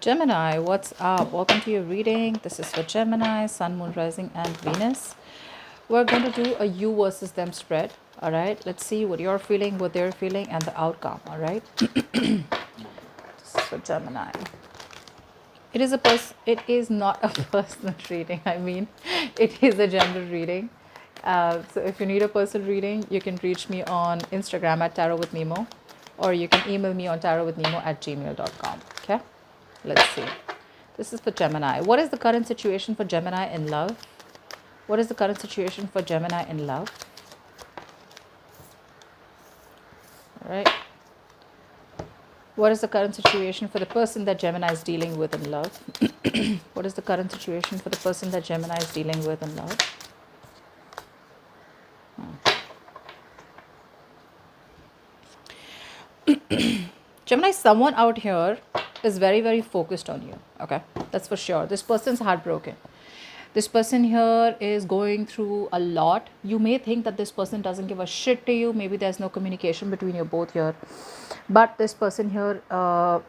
Gemini, what's up? Welcome to your reading. This is for Gemini, Sun, Moon, Rising, and Venus. We're going to do a you versus them spread. All right. Let's see what you're feeling, what they're feeling, and the outcome. All right. This is for Gemini. It is not a personal reading. I mean, it is a general reading. So if you need a personal reading, you can reach me on Instagram at Tarot with Nemo, or you can email me on tarotwithnemo@gmail.com. Okay. Let's see. This is for Gemini. What is the current situation for Gemini in love? What is the current situation for Gemini in love? All right. What is the current situation for the person that Gemini is dealing with in love? What is the current situation for the person that Gemini is dealing with in love? Gemini, someone out here is very, very focused on you. Okay, that's for sure. This person's heartbroken. This person here is going through a lot. You may think that this person doesn't give a shit to you. Maybe there's no communication between you both here. But this person here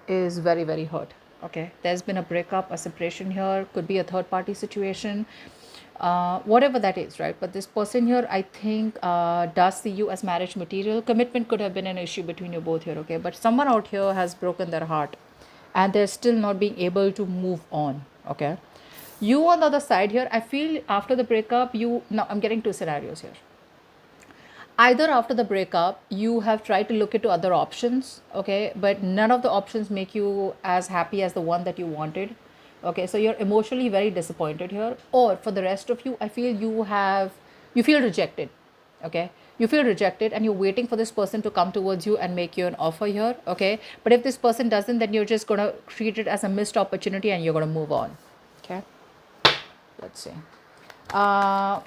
is very, very hurt. Okay, there's been a breakup, a separation here. Could be a third party situation. Whatever that is, right? But this person here, I think, does see you as marriage material. Commitment could have been an issue between you both here, okay? But someone out here has broken their heart and they're still not being able to move on, okay? You on the other side here, I feel after the breakup, now I'm getting two scenarios here. Either after the breakup, you have tried to look into other options, okay, but none of the options make you as happy as the one that you wanted. Okay, so you're emotionally very disappointed here. Or for the rest of you, I feel you feel rejected. Okay, you feel rejected and you're waiting for this person to come towards you and make you an offer here. Okay, but if this person doesn't, then you're just gonna treat it as a missed opportunity and you're gonna move on. Okay, let's see. Uh,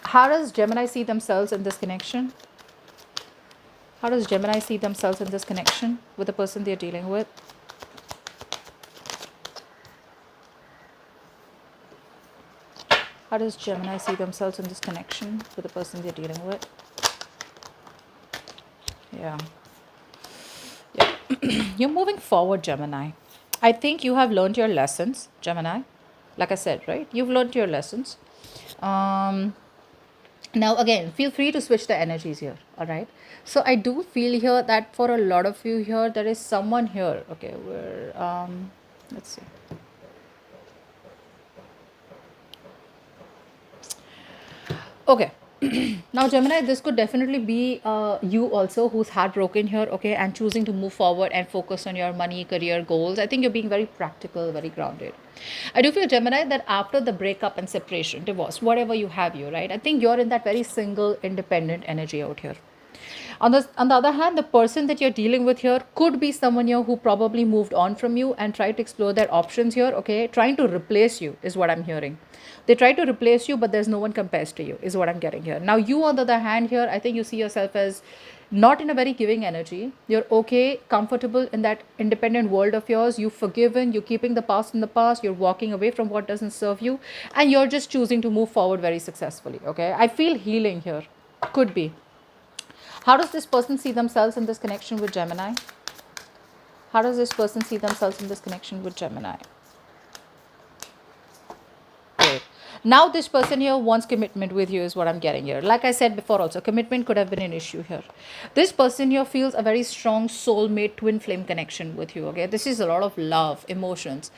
how does Gemini see themselves in this connection? How does Gemini see themselves in this connection with the person they're dealing with? How does Gemini see themselves in this connection with the person they're dealing with? Yeah. Yeah. You're moving forward, Gemini. I think you have learned your lessons, Gemini. Like I said, right? You've learned your lessons. Um, Now, again, feel free to switch the energies here. All right. So, I do feel here that for a lot of you here, there is someone here. Okay. Let's see. Okay. Now, Gemini, this could definitely be you also who's heartbroken here, okay, and choosing to move forward and focus on your money, career goals. I think you're being very practical, very grounded. I do feel, Gemini, that after the breakup and separation, divorce, whatever you have, you, right, I think you're in that very single, independent energy out here. On the other hand, the person that you're dealing with here could be someone here who probably moved on from you and tried to explore their options here, okay? Trying to replace you is what I'm hearing. They try to replace you, but there's no one compares to you, is what I'm getting here. Now, you, on the other hand, here, I think you see yourself as not in a very giving energy. You're okay, comfortable in that independent world of yours. You've forgiven, you're keeping the past in the past, you're walking away from what doesn't serve you, and you're just choosing to move forward very successfully, okay? I feel healing here. Could be. How does this person see themselves in this connection with Gemini? How does this person see themselves in this connection with Gemini? Great. Now, this person here wants commitment with you, is what I'm getting here. Like I said before, also, commitment could have been an issue here. This person here feels a very strong soulmate twin flame connection with you. Okay, this is a lot of love, emotions.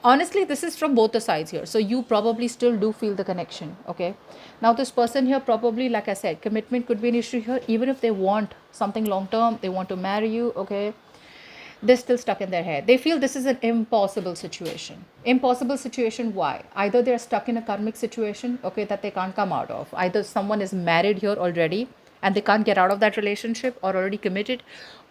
Honestly, this is from both the sides here. So, you probably still do feel the connection. Okay, now, this person here probably, like I said, commitment could be an issue here, even if they want something long term, they want to marry you. Okay, they're still stuck in their head. They feel this is an impossible situation. Impossible situation, why? Either they're stuck in a karmic situation, okay, that they can't come out of. Either someone is married here already and they can't get out of that relationship or already committed.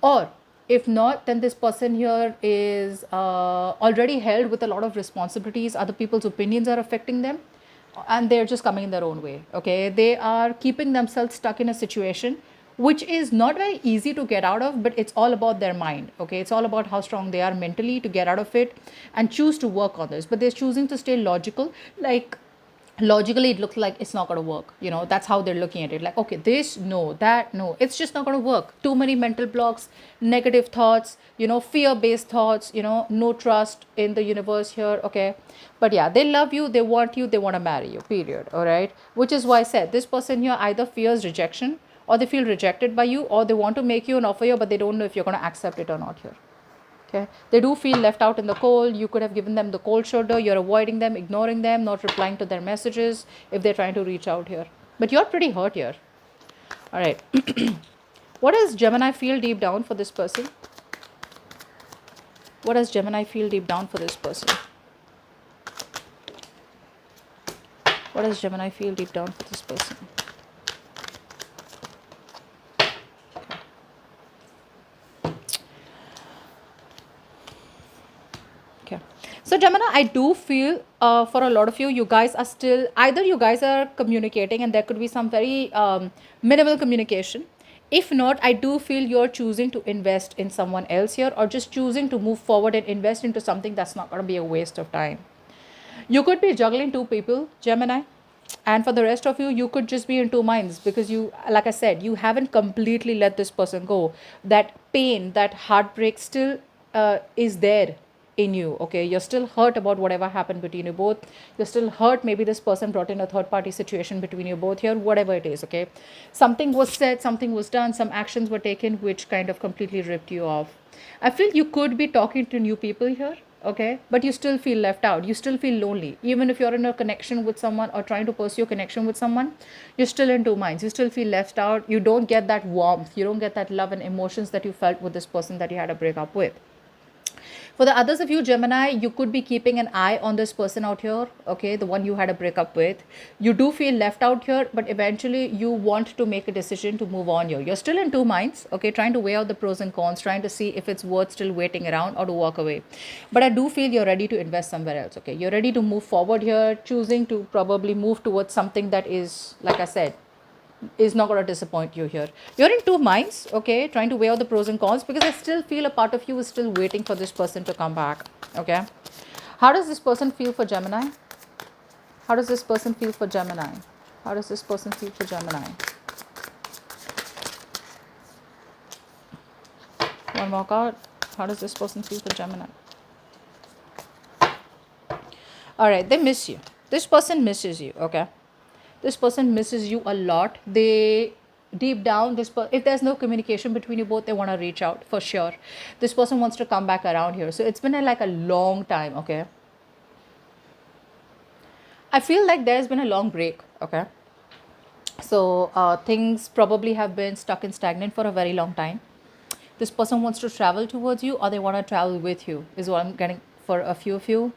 Or if not, then this person here is already held with a lot of responsibilities. Other people's opinions are affecting them and they're just coming in their own way. Okay, they are keeping themselves stuck in a situation which is not very easy to get out of, but it's all about their mind. Okay, it's all about how strong they are mentally to get out of it and choose to work on this. But they're choosing to stay logical, like logically it looks like it's not going to work. That's how they're looking at it, like, okay, this, no, that, no, it's just not going to work. Too many mental blocks, negative thoughts, fear based thoughts, no trust in the universe here. Okay, but yeah, they love you, they want you, they want to marry you, period. All right, which is why I said this person here either fears rejection, or they feel rejected by you, or they want to make you an offer here, but they don't know if you're going to accept it or not here. Okay, they do feel left out in the cold. You could have given them the cold shoulder. You're avoiding them, ignoring them, not replying to their messages if they're trying to reach out here. But you're pretty hurt here. All right. What does Gemini feel deep down for this person? What does Gemini feel deep down for this person? What does Gemini feel deep down for this person? Okay. So Gemini, I do feel for a lot of you, you guys are still, either you guys are communicating and there could be some very minimal communication. If not, I do feel you're choosing to invest in someone else here, or just choosing to move forward and invest into something that's not going to be a waste of time. You could be juggling two people, Gemini. And for the rest of you, you could just be in two minds, because you, like I said, you haven't completely let this person go. That pain, that heartbreak still is there in you. Okay, you're still hurt about whatever happened between you both. You're still hurt. Maybe this person brought in a third party situation between you both here, whatever it is. Okay, something was said, something was done, some actions were taken which kind of completely ripped you off. I feel you could be talking to new people here. Okay, but you still feel left out, you still feel lonely. Even if you're in a connection with someone or trying to pursue a connection with someone, you're still in two minds. You still feel left out. You don't get that warmth, you don't get that love and emotions that you felt with this person that you had a breakup with. For the others of you, Gemini, you could be keeping an eye on this person out here, okay, the one you had a breakup with. You do feel left out here, but eventually you want to make a decision to move on here. You're still in two minds, okay, trying to weigh out the pros and cons, trying to see if it's worth still waiting around or to walk away. But I do feel you're ready to invest somewhere else, okay? You're ready to move forward here, choosing to probably move towards something that is, like I said, is not going to disappoint you here. You're in two minds, okay, trying to weigh out the pros and cons, because I still feel a part of you is still waiting for this person to come back. Okay, how does this person feel for Gemini? How does this person feel for Gemini? How does this person feel for Gemini? One more card. How does this person feel for Gemini? All right, they miss you. This person misses you. Okay, this person misses you a lot. They deep down, if there's no communication between you both, they want to reach out for sure. This person wants to come back around here. So it's been like a long time. Okay, I feel like there's been a long break. Okay, so things probably have been stuck and stagnant for a very long time. This person wants to travel towards you, or they want to travel with you, is what I'm getting for a few of you.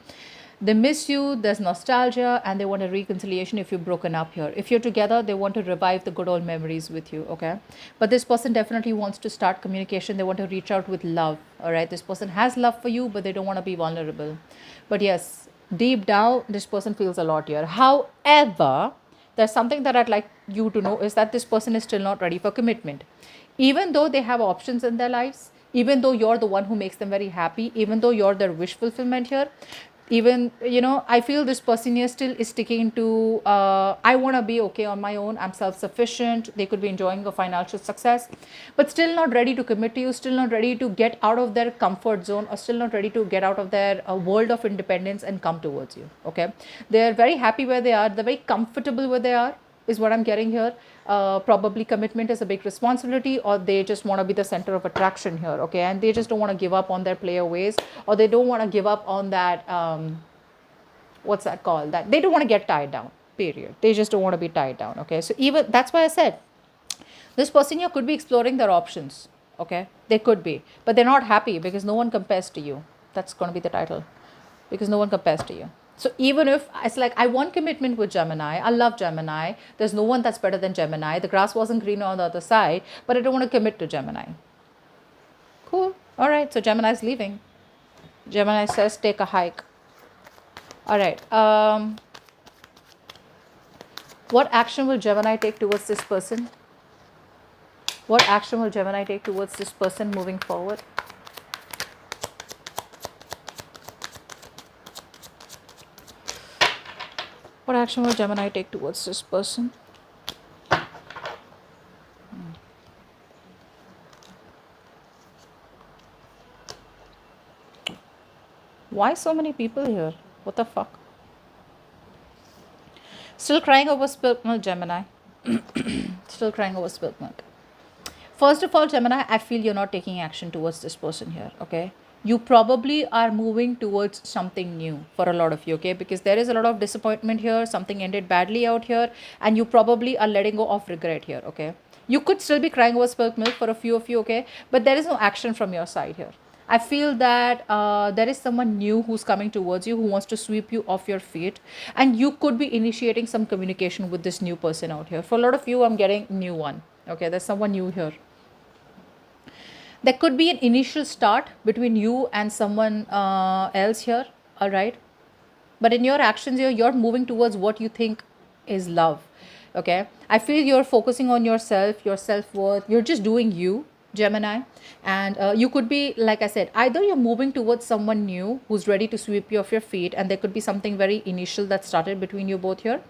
They miss you, there's nostalgia, and they want a reconciliation if you've broken up here. If you're together, they want to revive the good old memories with you, okay? But this person definitely wants to start communication. They want to reach out with love, all right? This person has love for you, but they don't want to be vulnerable. But yes, deep down, this person feels a lot here. However, there's something that I'd like you to know, is that this person is still not ready for commitment. Even though they have options in their lives, even though you're the one who makes them very happy, even though you're their wish fulfillment here, even, I feel this person here still is sticking to, I want to be okay on my own, I'm self-sufficient. They could be enjoying a financial success, but still not ready to commit to you, still not ready to get out of their comfort zone, or still not ready to get out of their world of independence and come towards you. Okay, they're very happy where they are, they're very comfortable where they are, is what I'm getting here. Probably commitment is a big responsibility, or they just want to be the center of attraction here, okay, and they just don't want to give up on their player ways, or they don't want to give up on that, what's that called, that they don't want to get tied down, period. They just don't want to be tied down, okay? So even that's why I said this person here could be exploring their options, okay? They could be, but they're not happy because no one compares to you. That's going to be the title, because no one compares to you. So even if it's like, I want commitment with Gemini, I love Gemini, there's no one that's better than Gemini, the grass wasn't greener on the other side, but I don't want to commit to Gemini. Cool. All right. So Gemini's leaving. Gemini says, take a hike. All right. What action will Gemini take towards this person? What action will Gemini take towards this person moving forward? What action will Gemini take towards this person? Why so many people here? What the fuck? Still crying over spilt milk, Gemini. Still crying over spilt milk. First of all, Gemini, I feel you're not taking action towards this person here, okay? You probably are moving towards something new for a lot of you, okay? Because there is a lot of disappointment here, something ended badly out here, and you probably are letting go of regret here, okay? You could still be crying over spilt milk for a few of you, okay? But there is no action from your side here. I feel that there is someone new who's coming towards you who wants to sweep you off your feet, and you could be initiating some communication with this new person out here. For a lot of you, I'm getting new one. Okay, there's someone new here. There could be an initial start between you and someone else here, all right? But in your actions here, you're moving towards what you think is love, okay? I feel you're focusing on yourself, your self-worth. You're just doing you, Gemini. And you could be, like I said, either you're moving towards someone new who's ready to sweep you off your feet, and there could be something very initial that started between you both here,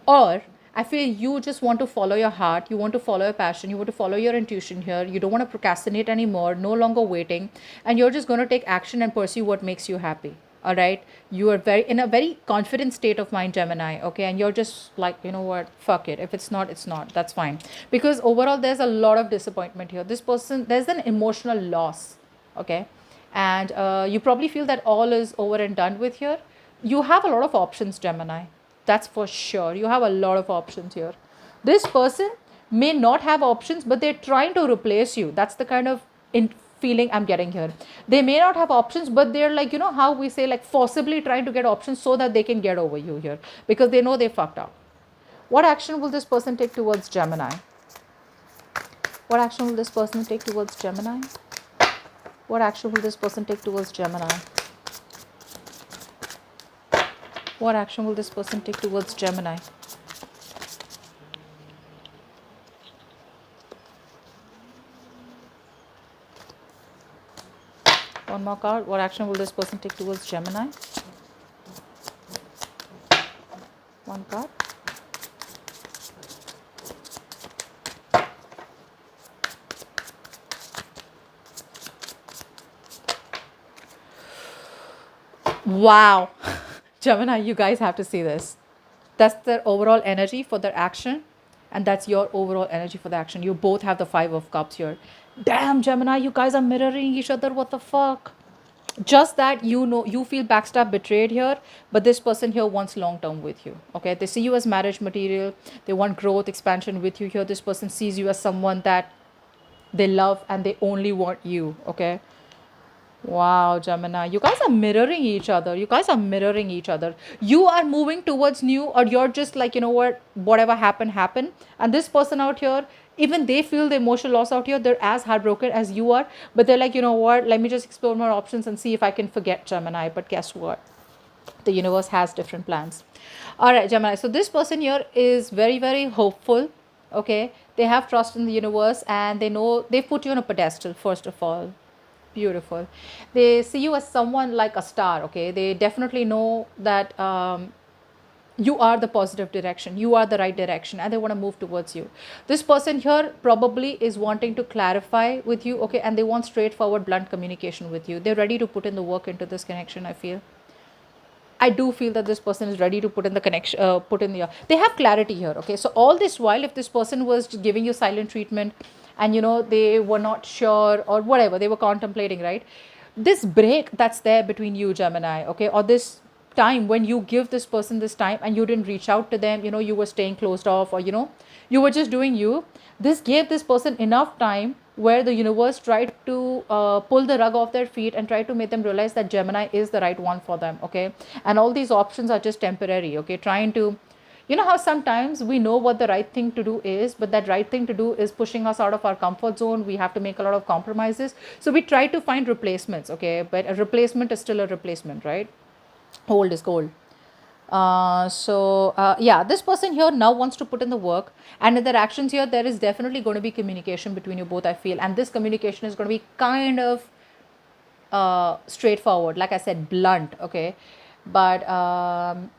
or I feel you just want to follow your heart, you want to follow your passion, you want to follow your intuition here, you don't want to procrastinate anymore, no longer waiting, and you're just going to take action and pursue what makes you happy. All right, you are very in a very confident state of mind, Gemini, okay? And you're just like, you know what, fuck it, if it's not, it's not, that's fine. Because overall there's a lot of disappointment here. This person, there's an emotional loss, okay? And you probably feel that all is over and done with here. You have a lot of options, Gemini. That's for sure. You have a lot of options here. This person may not have options, but they're trying to replace you. That's the kind of feeling I'm getting here. They may not have options, but they're like, you know how we say, like forcibly trying to get options so that they can get over you here because they know they fucked up. What action will this person take towards Gemini? What action will this person take towards Gemini? What action will this person take towards Gemini? What action will this person take towards Gemini? One more card. What action will this person take towards Gemini? One card. Wow. Gemini, you guys have to see this. That's their overall energy for their action, and that's your overall energy for the action. You both have the Five of Cups here. Damn, Gemini, you guys are mirroring each other. What the fuck? Just that you know you feel backstab betrayed here, but this person here wants long term with you. Okay, they see you as marriage material. They want growth, expansion with you here. This person sees you as someone that they love and they only want you. Okay. Wow, Gemini, you guys are mirroring each other. You guys are mirroring each other. You are moving towards new, or you're just like, you know what, whatever happened, happened. And this person out here, even they feel the emotional loss out here. They're as heartbroken as you are, but they're like, you know what, let me just explore more options and see if I can forget Gemini. But guess what? The universe has different plans. All right, Gemini. So this person here is very, very hopeful. Okay. They have trust in the universe and they know they put you on a pedestal, first of all. Beautiful. They see you as someone like a star, okay? They definitely know that you are the positive direction, you are the right direction, and they want to move towards you. This person here probably is wanting to clarify with you, okay? And they want straightforward, blunt communication with you. They're ready to put in the work into this connection, I feel. I do feel that this person is ready to put in the connection, put in the. They have clarity here. Okay, so all this while, if this person was just giving you silent treatment, and you know they were not sure or whatever they were contemplating, right? This break that's there between you, Gemini, okay, or this time when you give this person this time and you didn't reach out to them, you know, you were staying closed off, or you know, you were just doing you. This gave this person enough time where the universe tried to pull the rug off their feet and try to make them realize that Gemini is the right one for them, okay? And all these options are just temporary, okay? Trying to, you know how sometimes we know what the right thing to do is, but that right thing to do is pushing us out of our comfort zone. We have to make a lot of compromises. So we try to find replacements, okay? But a replacement is still a replacement, right? Old is gold. Yeah, this person here now wants to put in the work, and in their actions here, there is definitely going to be communication between you both, I feel, and this communication is going to be kind of straightforward, like I said, blunt, okay, but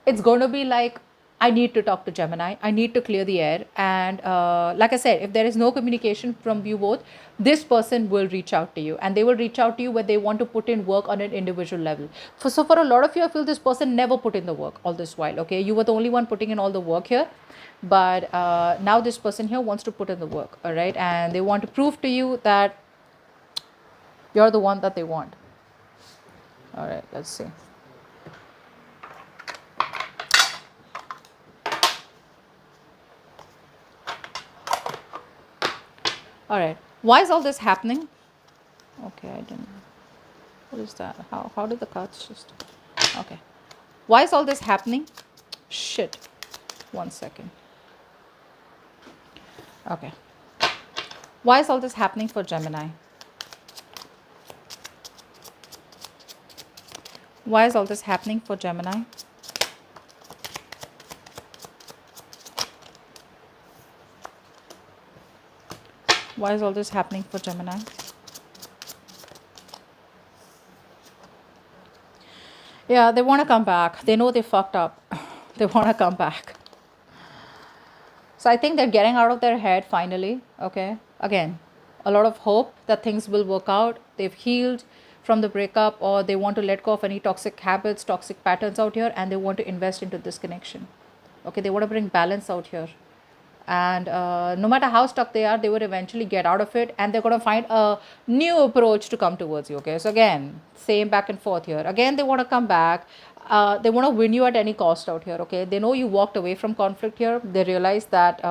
it's going to be like, I need to talk to Gemini. I need to clear the air. And like I said, if there is no communication from you both, this person will reach out to you, and they will reach out to you when they want to put in work on an individual level. So for a lot of you, I feel this person never put in the work all this while. Okay, you were the only one putting in all the work here, but now this person here wants to put in the work. All right, and they want to prove to you that you're the one that they want. All right, let's see. All right, why is all this happening? Okay, I didn't. What is that? How did the cards just? Okay, why is all this happening? Shit. 1 second. Okay. Why is all this happening for Gemini? Why is all this happening for Gemini? Why is all this happening for Gemini? Yeah, they want to come back. They know they fucked up. They want to come back. So I think they're getting out of their head finally. Okay. Again, a lot of hope that things will work out. They've healed from the breakup, or they want to let go of any toxic habits, toxic patterns out here, and they want to invest into this connection. Okay. They want to bring balance out here. And no matter how stuck they are, they would eventually get out of it, and they're going to find a new approach to come towards you. Okay, so again, same back and forth here. Again, they want to come back. They want to win you at any cost out here. Okay, they know you walked away from conflict here. They realize that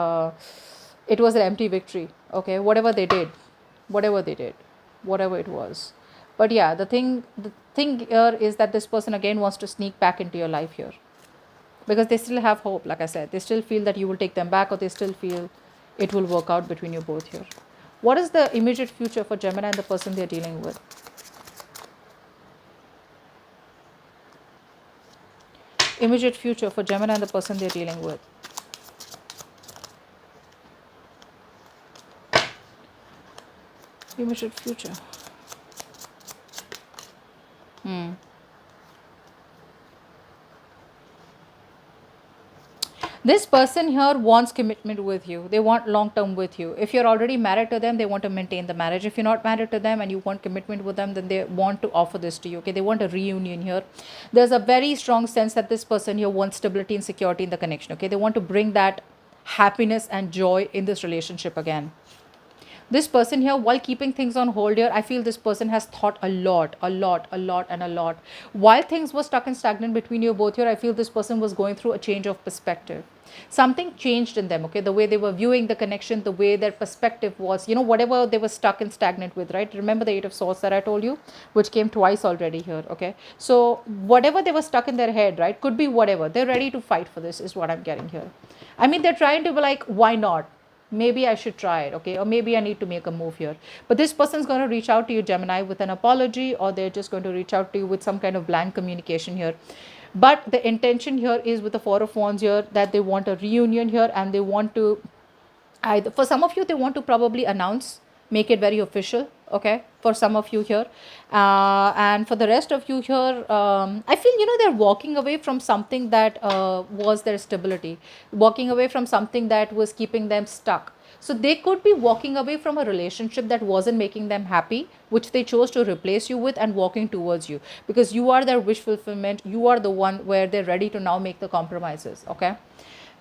it was an empty victory. Okay, whatever they did, whatever they did, whatever it was. But yeah, the thing here is that this person again wants to sneak back into your life here, because they still have hope. Like I said, they still feel that you will take them back, or they still feel it will work out between you both here. What is the immediate future for Gemini and the person they're dealing with? Immediate future for Gemini and the person they're dealing with. Immediate future. This person here wants commitment with you. They want long term with you. If you're already married to them, they want to maintain the marriage. If you're not married to them and you want commitment with them, then they want to offer this to you. Okay, they want a reunion here. There's a very strong sense that this person here wants stability and security in the connection. Okay, they want to bring that happiness and joy in this relationship again. This person here, while keeping things on hold here, I feel this person has thought a lot, and a lot. While things were stuck and stagnant between you both here, I feel this person was going through a change of perspective. Something changed in them. Okay, the way they were viewing the connection, the way their perspective was, whatever they were stuck and stagnant with, right? Remember the Eight of Swords that I told you, which came twice already here. Okay, so whatever they were stuck in their head, right, could be whatever. They're ready to fight for this, is what I'm getting here. I mean, they're trying to be like, why not? Maybe I should try it, okay? Or maybe I need to make a move here. But this person's going to reach out to you, Gemini, with an apology, or they're just going to reach out to you with some kind of blank communication here. But the intention here is with the Four of Wands here, that they want a reunion here, and they want to, either, for some of you, they want to probably announce, make it very official, okay, for some of you here. And for the rest of you here, I feel, they're walking away from something that was their stability, walking away from something that was keeping them stuck. So they could be walking away from a relationship that wasn't making them happy, which they chose to replace you with, and walking towards you, because you are their wish fulfillment. You are the one where they're ready to now make the compromises, okay?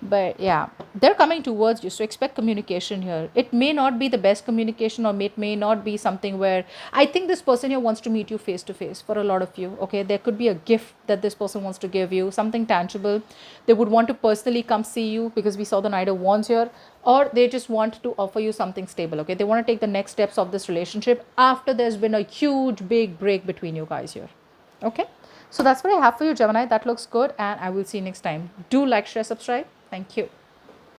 But yeah, they're coming towards you, so expect communication here. It may not be the best communication, or it may not be something where, I think this person here wants to meet you face to face. For a lot of you, okay, there could be a gift that this person wants to give you, something tangible. They would want to personally come see you, because we saw the Knight of Wands here. Or they just want to offer you something stable. Okay, they want to take the next steps of this relationship after there's been a huge big break between you guys here. Okay, so that's what I have for you, Gemini. That looks good, and I will see you next time. Do like, share, subscribe. Thank you.